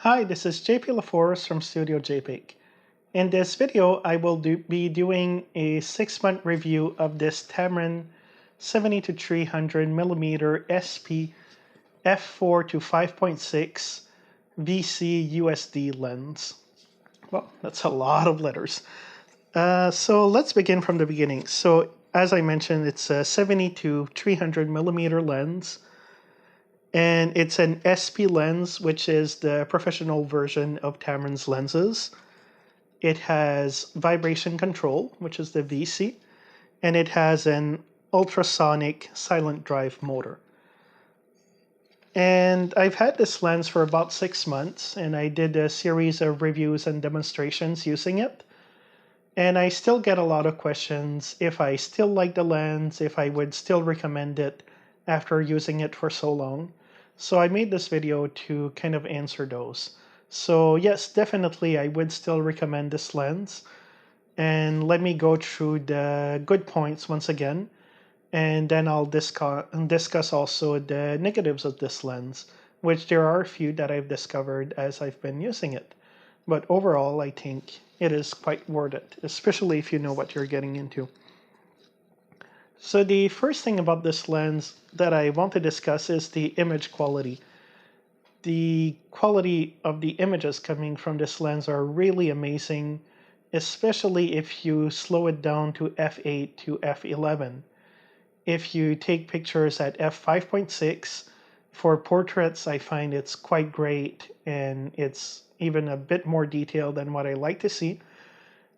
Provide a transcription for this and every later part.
Hi, this is JP LaForce from Studio JPEG. In this video, I will be doing a 6-month review of this Tamron 70-300mm SP F4-5.6 VC USD lens. Well, that's a lot of letters. So let's begin from the beginning. So as I mentioned, it's a 70-300mm lens. And it's an SP lens, which is the professional version of Tamron's lenses. It has vibration control, which is the VC, and it has an ultrasonic silent drive motor. And I've had this lens for about 6 months, and I did a series of reviews and demonstrations using it. And I still get a lot of questions if I still like the lens, if I would still recommend it after using it for so long. So I made this video to kind of answer those. So yes, definitely I would still recommend this lens. And let me go through the good points once again. And then I'll discuss also the negatives of this lens, which there are a few that I've discovered as I've been using it. But overall, I think it is quite worth it, especially if you know what you're getting into. So the first thing about this lens that I want to discuss is the image quality. The quality of the images coming from this lens are really amazing, especially if you slow it down to f8 to f11. If you take pictures at f5.6, for portraits I find it's quite great and it's even a bit more detailed than what I like to see.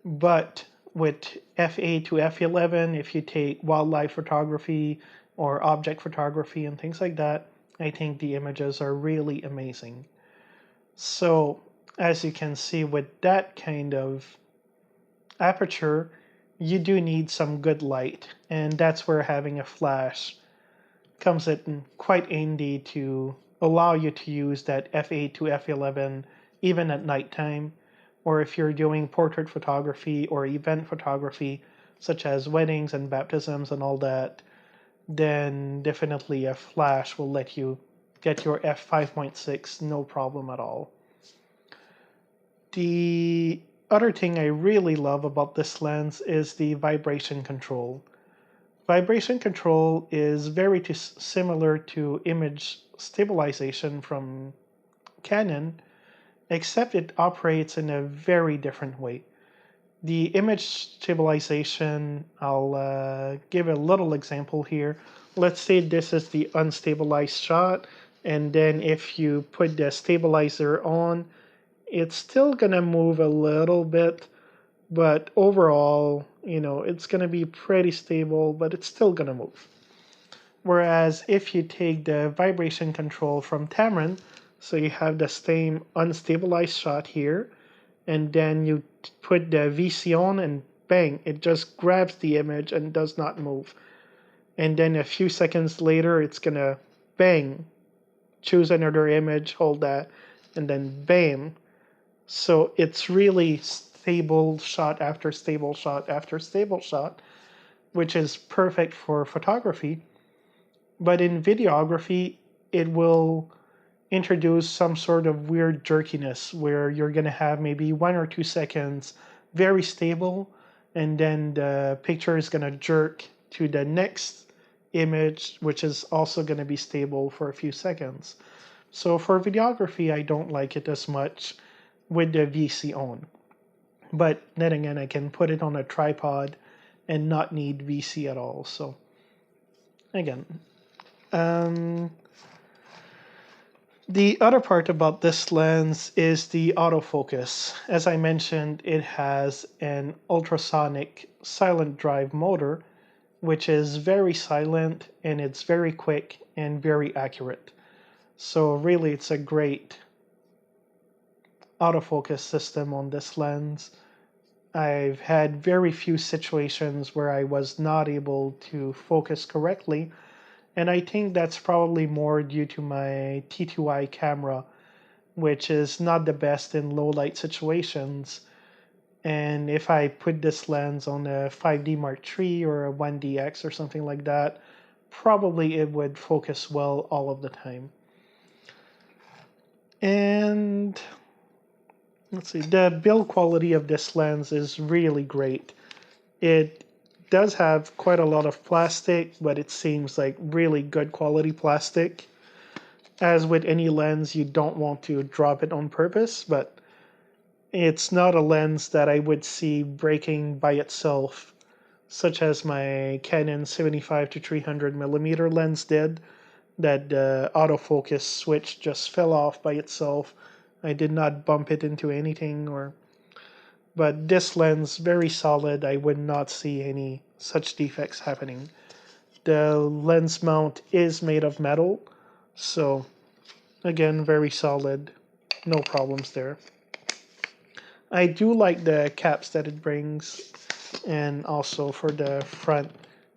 But with f8 to f11, if you take wildlife photography or object photography and things like that, I think the images are really amazing. So as you can see, with that kind of aperture, you do need some good light, and that's where having a flash comes in quite handy to allow you to use that f8 to f11 even at nighttime, or if you're doing portrait photography or event photography, such as weddings and baptisms and all that, then definitely a flash will let you get your f5.6 no problem at all. The other thing I really love about this lens is the vibration control. Vibration control is very similar to image stabilization from Canon, except it operates in a very different way. The image stabilization, I'll give a little example here. Let's say this is the unstabilized shot, and then if you put the stabilizer on, it's still gonna move a little bit, but overall, it's gonna be pretty stable, but it's still gonna move. Whereas if you take the vibration control from Tamron, so you have the same unstabilized shot here, and then you put the VC on and bang, it just grabs the image and does not move. And then a few seconds later, it's gonna bang, choose another image, hold that, and then bam. So it's really stable shot after stable shot after stable shot, which is perfect for photography. But in videography, it will introduce some sort of weird jerkiness where you're going to have maybe 1 or 2 seconds very stable, and then the picture is going to jerk to the next image, which is also going to be stable for a few seconds. So for videography, I don't like it as much with the VC on. But then again, I can put it on a tripod and not need VC at all. So again, the other part about this lens is the autofocus. As I mentioned, it has an ultrasonic silent drive motor, which is very silent and it's very quick and very accurate. So really, it's a great autofocus system on this lens. I've had very few situations where I was not able to focus correctly, and I think that's probably more due to my T2i camera, which is not the best in low light situations. And if I put this lens on a 5D Mark III or a 1DX or something like that, probably it would focus well all of the time. And let's see, the build quality of this lens is really great. It does have quite a lot of plastic, but it seems like really good quality plastic. As with any lens, you don't want to drop it on purpose, but it's not a lens that I would see breaking by itself, such as my Canon 75 to 300 millimeter lens did, that the autofocus switch just fell off by itself. I did not bump it into anything, but this lens, very solid. I would not see any such defects happening. The lens mount is made of metal, so again, very solid. No problems there. I do like the caps that it brings, and also for the front,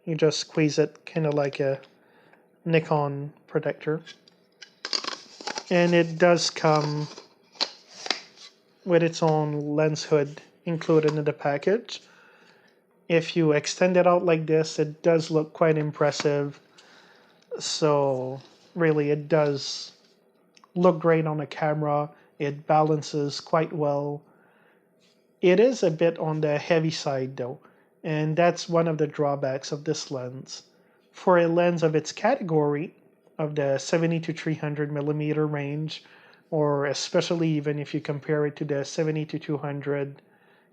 you just squeeze it kind of like a Nikon protector. And it does come with its own lens hood included in the package. If you extend it out like this, it does look quite impressive. So really, it does look great on the camera. It balances quite well. It is a bit on the heavy side though, and that's one of the drawbacks of this lens. For a lens of its category, of the 70 to 300 millimeter range, or especially even if you compare it to the 70 to 200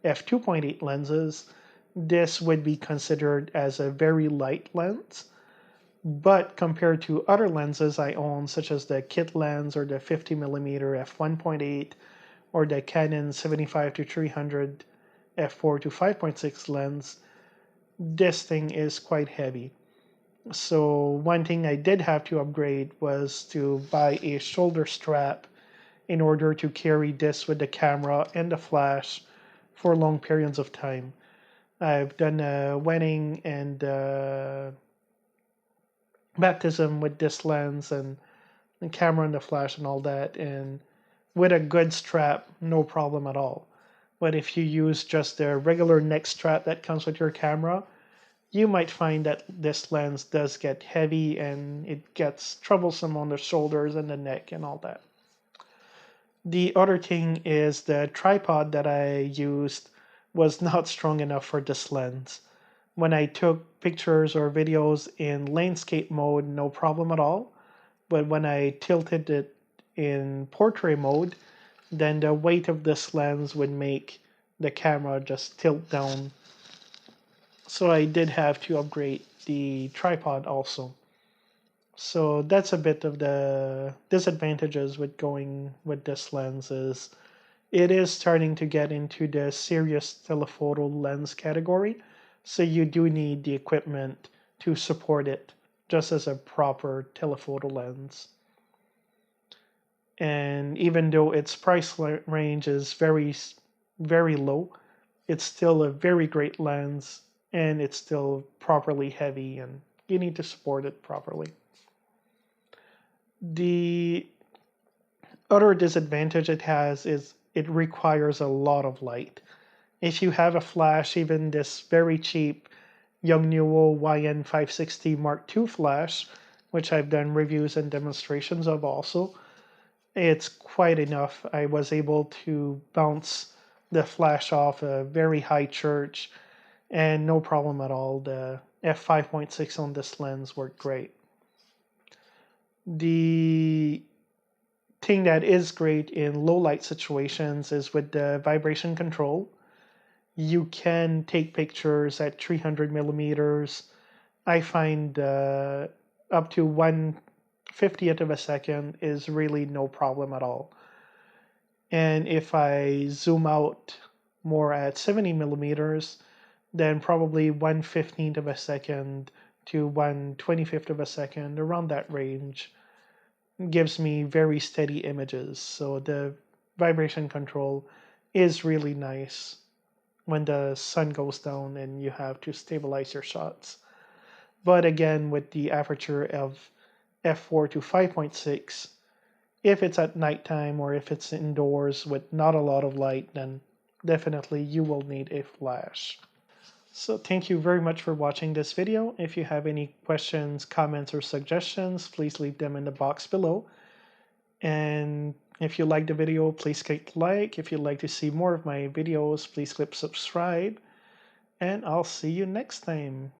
f2.8 lenses, this would be considered as a very light lens. But compared to other lenses I own, such as the kit lens or the 50 millimeter f1.8 or the Canon 75 to 300 f4 to 5.6 lens, this thing is quite heavy. So one thing I did have to upgrade was to buy a shoulder strap in order to carry this with the camera and the flash for long periods of time. I've done a wedding and baptism with this lens and the camera and the flash and all that, and with a good strap, no problem at all. But if you use just the regular neck strap that comes with your camera, you might find that this lens does get heavy and it gets troublesome on the shoulders and the neck and all that. The other thing is the tripod that I used was not strong enough for this lens. When I took pictures or videos in landscape mode, no problem at all. But when I tilted it in portrait mode, then the weight of this lens would make the camera just tilt down. So I did have to upgrade the tripod also. So that's a bit of the disadvantages with going with this lens. Is it is starting to get into the serious telephoto lens category. So you do need the equipment to support it just as a proper telephoto lens. And even though its price range is very, very low, it's still a very great lens, and it's still properly heavy, and you need to support it properly. The other disadvantage it has is it requires a lot of light. If you have a flash, even this very cheap Yongnuo YN560 Mark II flash, which I've done reviews and demonstrations of also, it's quite enough. I was able to bounce the flash off a very high church and no problem at all. The f5.6 on this lens worked great. The thing that is great in low light situations is with the vibration control. You can take pictures at 300 millimeters. I find up to 1/50th of a second is really no problem at all. And if I zoom out more at 70 millimeters, then probably 1/15th of a second to 1/25th of a second, around that range, gives me very steady images. So the vibration control is really nice when the sun goes down and you have to stabilize your shots. But again, with the aperture of f4 to 5.6, if it's at nighttime or if it's indoors with not a lot of light, then definitely you will need a flash. So thank you very much for watching this video. If you have any questions, comments, or suggestions, please leave them in the box below. And If you like the video, please click like. If you'd like to see more of my videos, please click subscribe. And I'll see you next time.